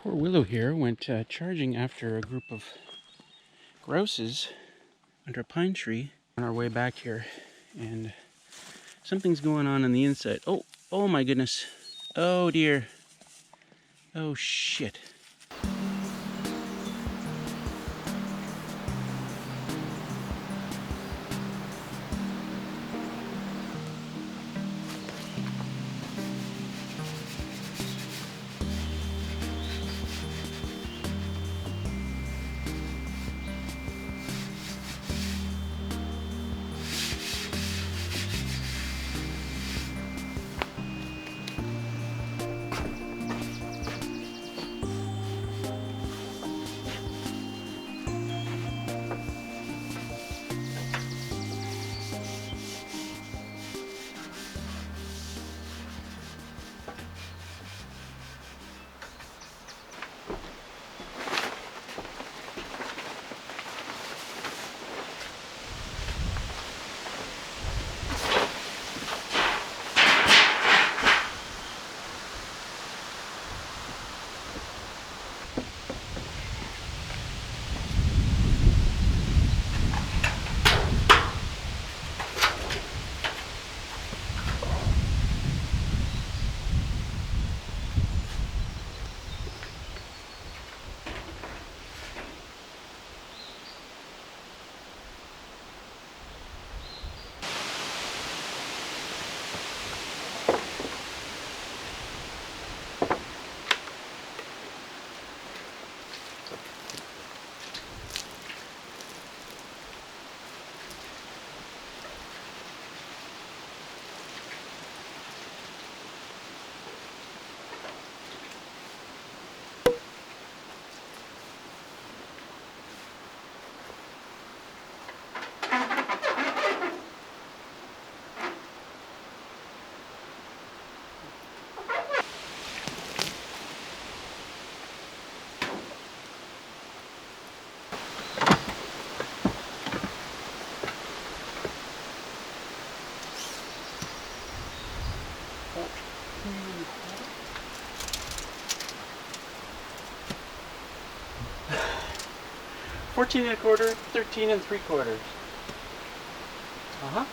Poor Willow here went charging after a group of grouses under a pine tree on our way back here, and something's going on the inside. Oh my goodness. Oh dear. Oh shit. $14 and a quarter, 13 and 3/4. Uh-huh.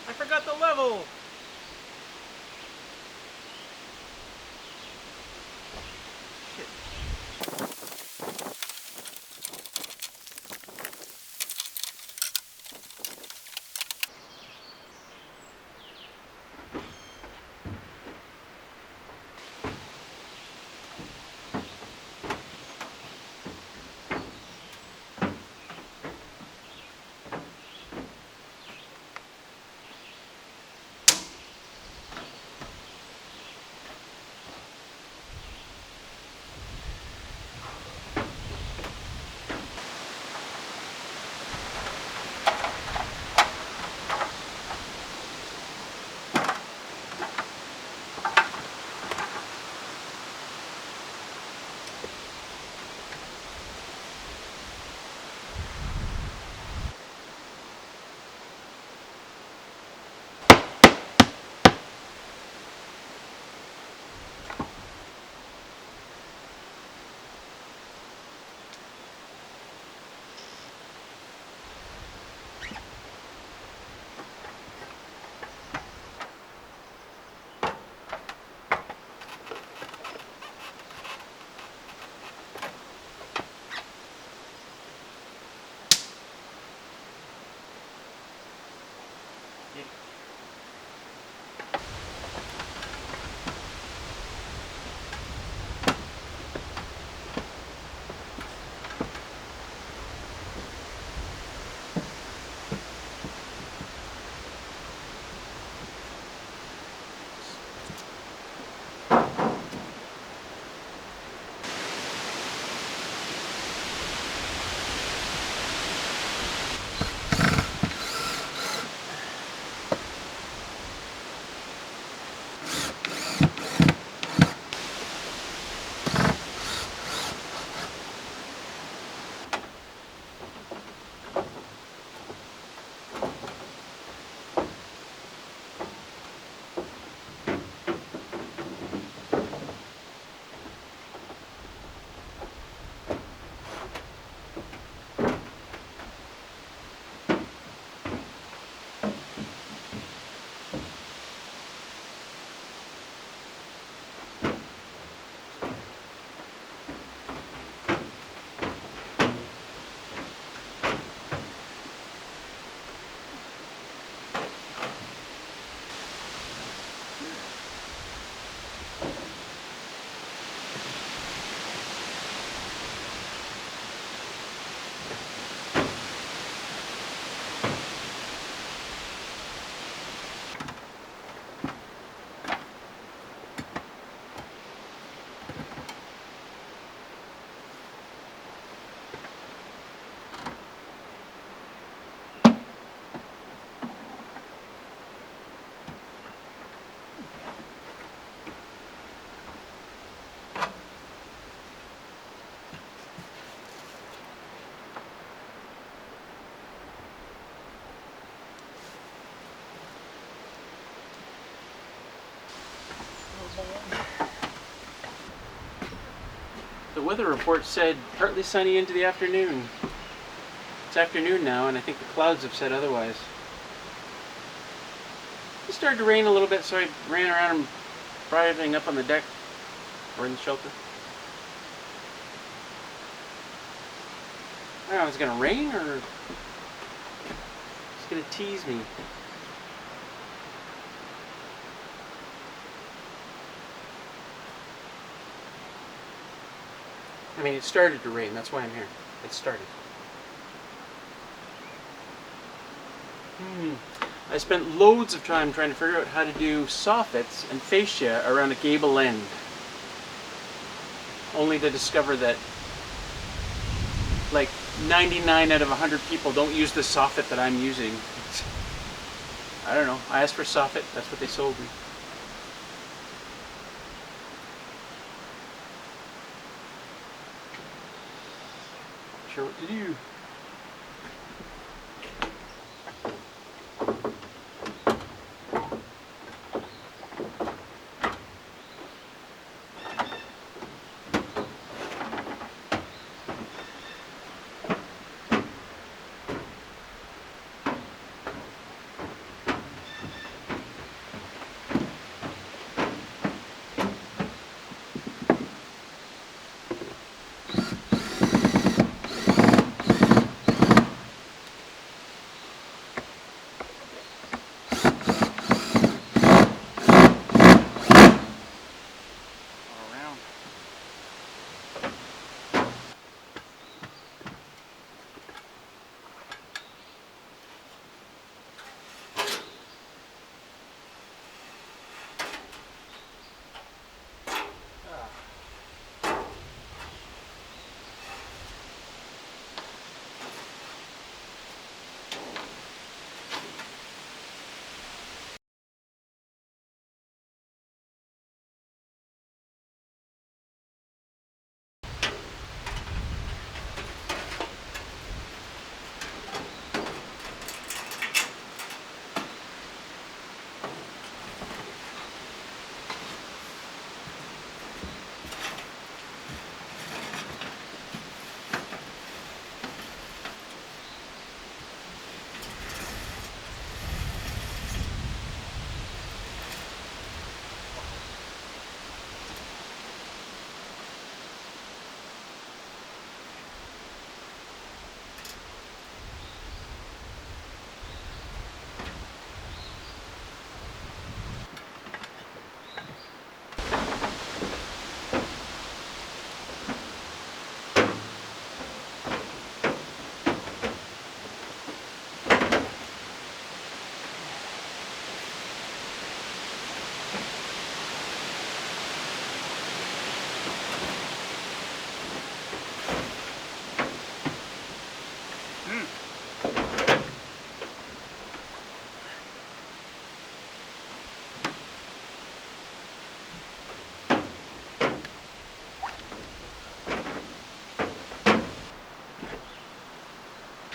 I forgot the level! the weather report said partly sunny into the afternoon. It's afternoon now, and I think the clouds have said otherwise. It started to rain a little bit, so I ran around and brought everything up on the deck or in the shelter. I don't know, is it going to rain or it's going to tease me? I mean, it started to rain, that's why I'm here. It started. I spent loads of time trying to figure out how to do soffits and fascia around a gable end. Only to discover that like 99 out of 100 people don't use the soffit that I'm using. I don't know. I asked for soffit, that's what they sold me. Not sure what to do.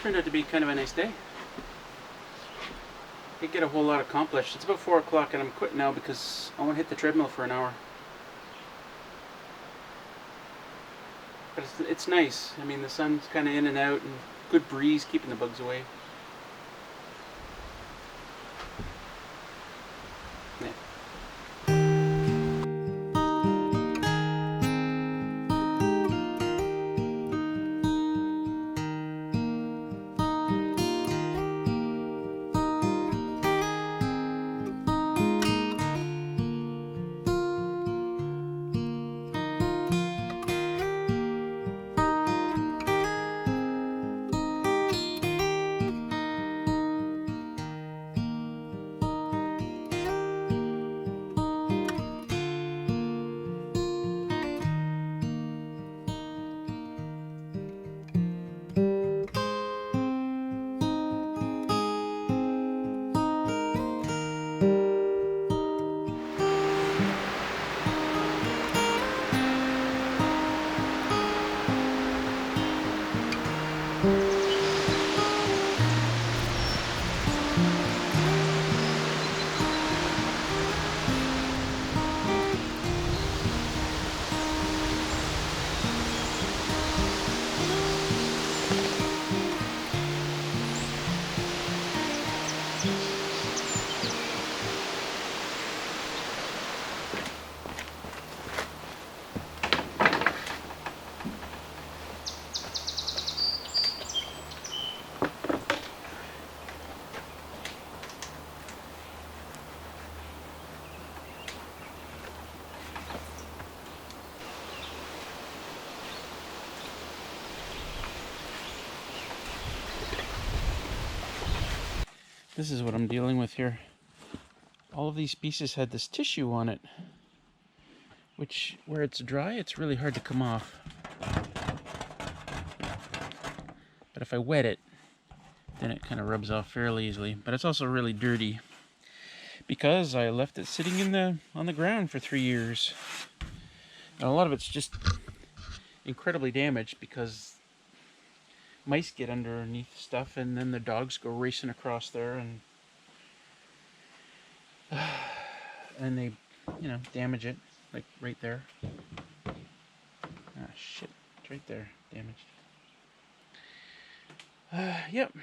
Turned out to be kind of a nice day. Didn't get a whole lot accomplished. It's about 4 o'clock and I'm quitting now because I want to hit the treadmill for an hour. But it's nice. I mean, the sun's kind of in and out and good breeze keeping the bugs away. This is what I'm dealing with here. All of these pieces had this tissue on it, which, where it's dry, it's really hard to come off. But if I wet it, then it kind of rubs off fairly easily. But it's also really dirty because I left it sitting on the ground for 3 years. And a lot of it's just incredibly damaged because mice get underneath stuff, and then the dogs go racing across there, and they, damage it, like right there. Ah, shit, it's right there, damaged. Yep,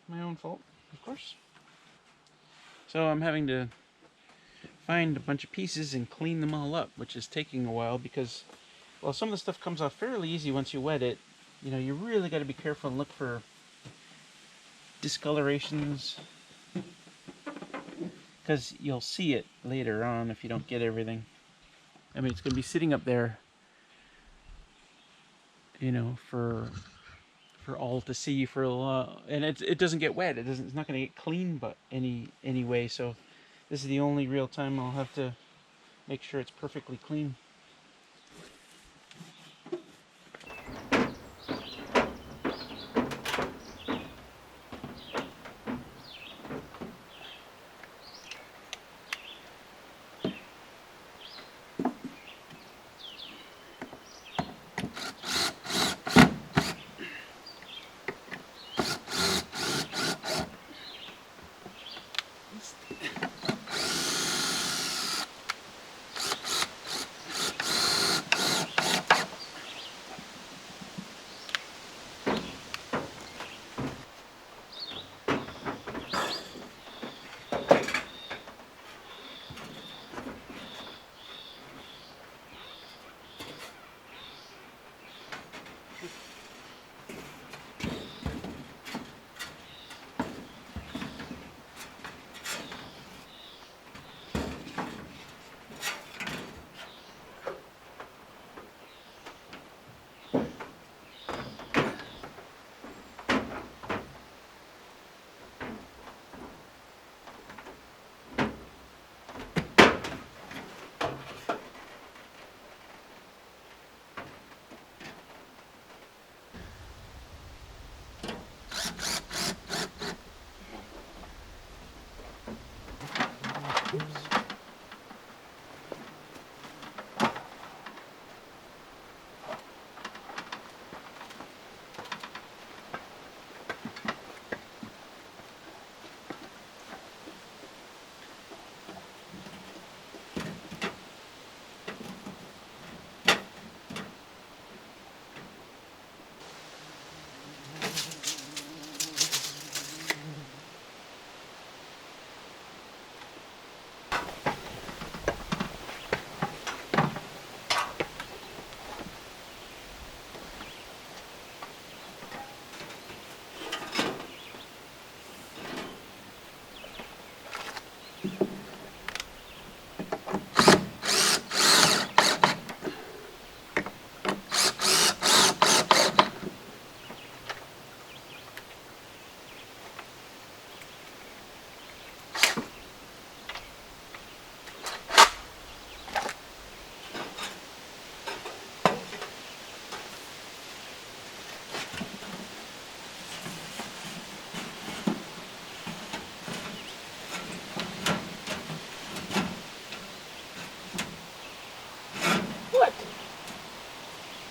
my own fault, of course. So I'm having to find a bunch of pieces and clean them all up, which is taking a while because, well, some of the stuff comes off fairly easy once you wet it. You really got to be careful and look for discolorations, because you'll see it later on if you don't get everything. I mean, it's going to be sitting up there, for all to see for a while, and it doesn't get wet. It's not going to get clean, but anyway. So this is the only real time I'll have to make sure it's perfectly clean.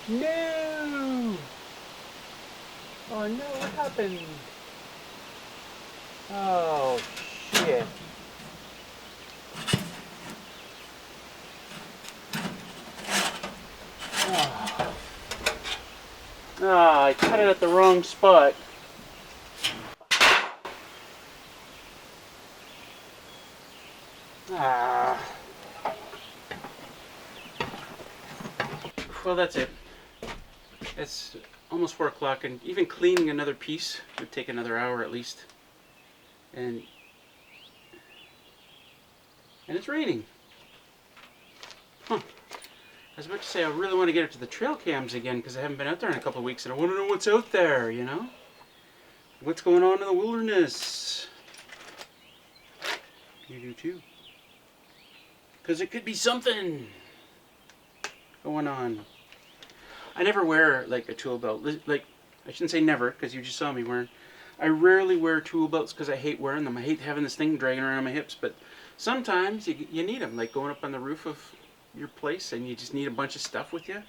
No! Oh no, what happened? Oh, shit. Oh. Ah, I cut it at the wrong spot. Ah. Well, that's it. It's almost 4 o'clock, and even cleaning another piece would take another hour at least. And it's raining. Huh. I was about to say I really want to get up to the trail cams again because I haven't been out there in a couple of weeks, and I want to know what's out there, What's going on in the wilderness. You do too. Because it could be something going on. I never wear like a tool belt. Like, I shouldn't say never, because you just saw me wearing. I rarely wear tool belts because I hate wearing them. I hate having this thing dragging around my hips. But sometimes you need them, like going up on the roof of your place and you just need a bunch of stuff with you.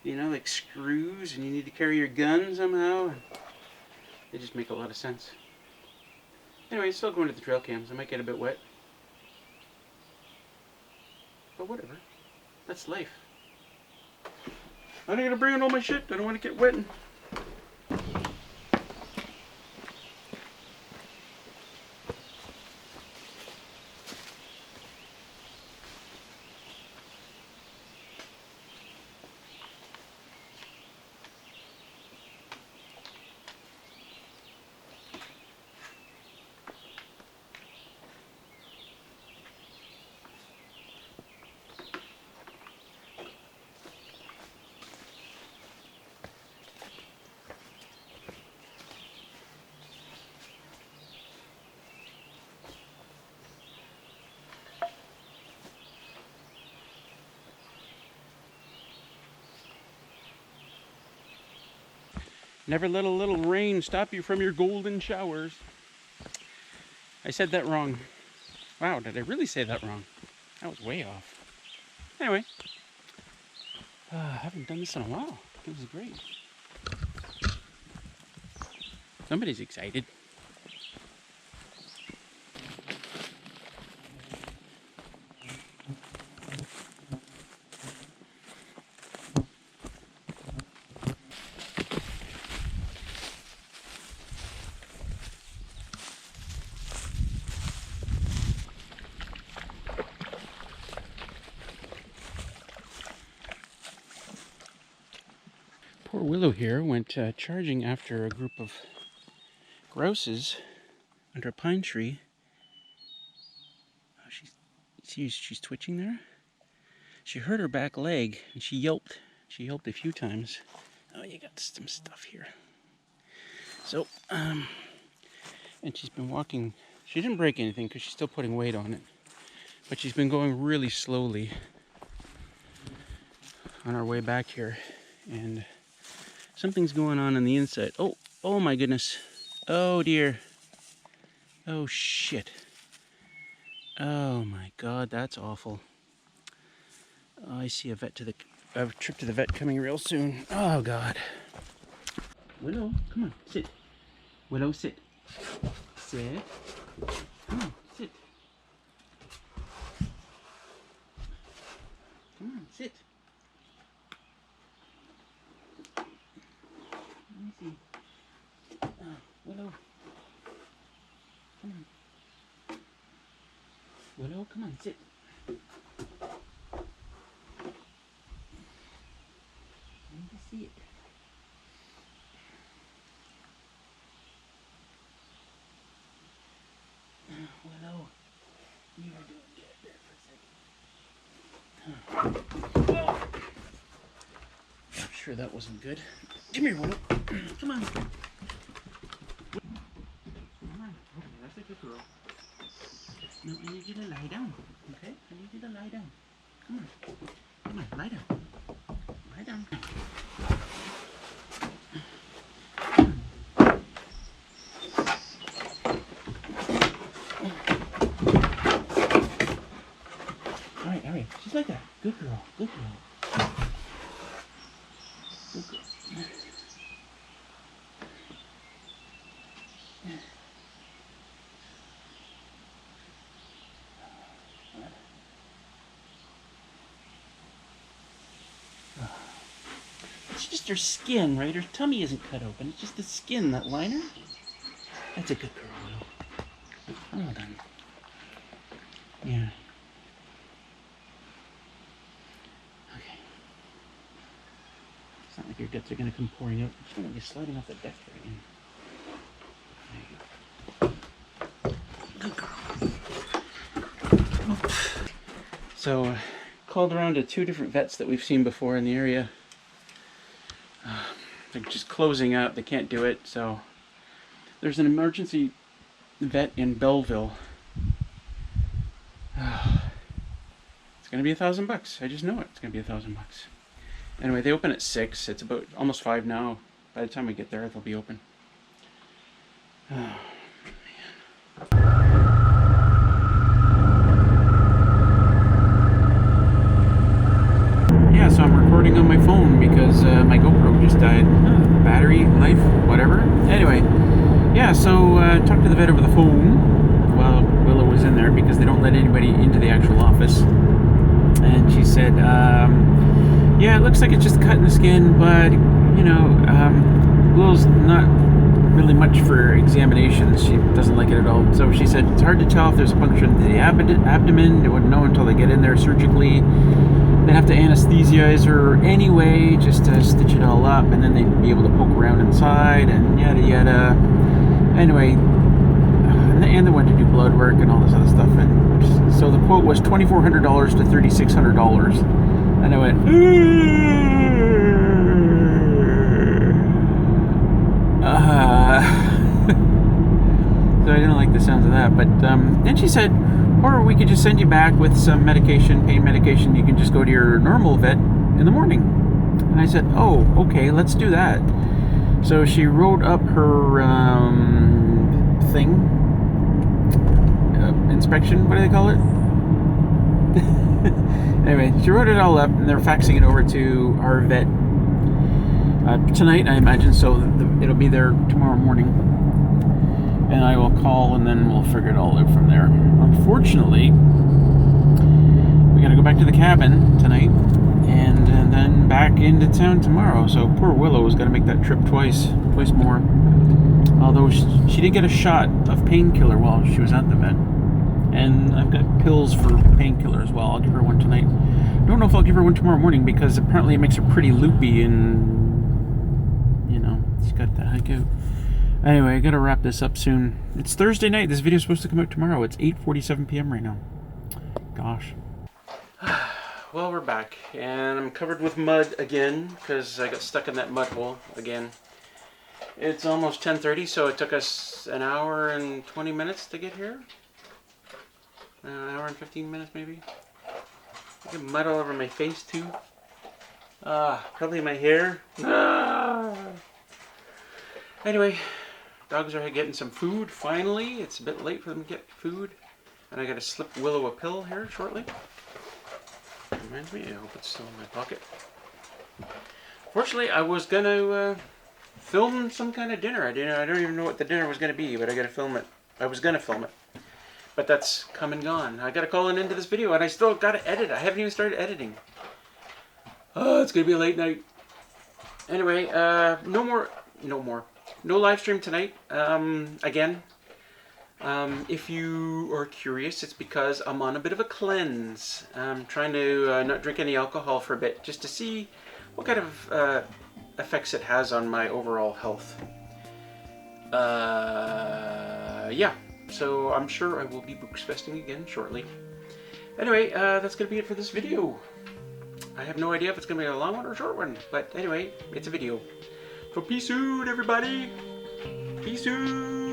You know, like screws, and you need to carry your gun somehow. They just make a lot of sense. Anyway, still going to the trail cams. I might get a bit wet. But whatever. That's life. I'm not gonna bring in all my shit. I don't want to get wet. Never let a little rain stop you from your golden showers. I said that wrong. Wow, did I really say that wrong? That was way off. Anyway, I haven't done this in a while. It was great. Somebody's excited. Poor Willow here went charging after a group of grouses under a pine tree. Oh, she's twitching there. She hurt her back leg and she yelped. She yelped a few times. Oh, you got some stuff here. So, and she's been walking. She didn't break anything because she's still putting weight on it. But she's been going really slowly on our way back here. And something's going on the inside. Oh my goodness. Oh dear. Oh shit. Oh my god, that's awful. Oh, I see a trip to the vet coming real soon. Oh god. Willow, come on, sit. Willow, sit. Sit. Come on, sit. Come on, sit. Let me see. Willow. Come on. Willow, come on, sit. I need to see it. Willow, you are doing good there for a second. Oh. I'm sure that wasn't good. Come here, Willow. Come on. Come on. Okay, that's a good girl. No, I need you to lie down. Okay? I need you to lie down. Come on. Come on, lie down. Lie down. Alright. Just like that. Good girl. Good girl. Good girl. It's just her skin, right? Her tummy isn't cut open. It's just the skin, that liner. That's a good girl, Willow. Well done. Yeah. Okay. It's not like your guts are going to come pouring out. It's going to be sliding off the deck right in. There you go. Good girl. So, called around to 2 different vets that we've seen before in the area. They're just closing out. They can't do it. So, there's an emergency vet in Belleville It's gonna be $1,000. I just know it. It's gonna be $1,000. Anyway, they open at 6. It's about almost 5 now. By the time we get there, they'll be open. Oh, man. Yeah, so I'm recording on my phone because my GoPro just died. Battery, life, whatever. Anyway, yeah, so talked to the vet over the phone while Willow was in there because they don't let anybody into the actual office. And she said, yeah, it looks like it's just cutting the skin, but, you know, Willow's not really much for examinations. She doesn't like it at all. So she said it's hard to tell if there's a puncture in the abdomen. They wouldn't know until they get in there surgically. They'd have to anesthesize her anyway, just to stitch it all up, and then they'd be able to poke around inside, and yada yada. Anyway, and they went to do blood work and all this other stuff. And so the quote was $2,400 to $3,600. And I went, so I didn't like the sounds of that. But then she said, or we could just send you back with some medication, pain medication. You can just go to your normal vet in the morning. And I said, oh, okay, let's do that. So she wrote up her thing, inspection, what do they call it? Anyway, she wrote it all up, and they're faxing it over to our vet tonight, I imagine, so it'll be there tomorrow morning. And I will call, and then we'll figure it all out from there. Unfortunately, we gotta go back to the cabin tonight, and then back into town tomorrow. So poor Willow has got to make that trip twice more. Although she did get a shot of painkiller while she was at the vet. And I've got pills for painkiller as well. I'll give her one tonight. Don't know if I'll give her one tomorrow morning because apparently it makes her pretty loopy and, you know, she's got that heck out. Anyway, I gotta wrap this up soon. It's Thursday night. This video's supposed to come out tomorrow. It's 8:47 p.m. right now. Gosh. Well, we're back. And I'm covered with mud again because I got stuck in that mud hole again. It's almost 10:30, so it took us an hour and 20 minutes to get here. An hour and 15 minutes maybe. I get mud all over my face too. Probably my hair. Anyway, dogs are getting some food finally. It's a bit late for them to get food. And I gotta slip Willow a pill here shortly. Reminds me, I hope it's still in my pocket. Fortunately, I was gonna film some kind of dinner. I don't even know what the dinner was gonna be, but I gotta film it. I was gonna film it. But that's come and gone. I gotta call an end to this video, and I still gotta edit. I haven't even started editing. Oh, it's gonna be a late night. Anyway, no live stream tonight. Again, if you are curious, it's because I'm on a bit of a cleanse. I'm trying to not drink any alcohol for a bit, just to see what kind of effects it has on my overall health. Yeah. So I'm sure I will be Booksfesting again shortly. Anyway, that's going to be it for this video. I have no idea if it's going to be a long one or a short one. But anyway, it's a video. So peace out, everybody. Peace out.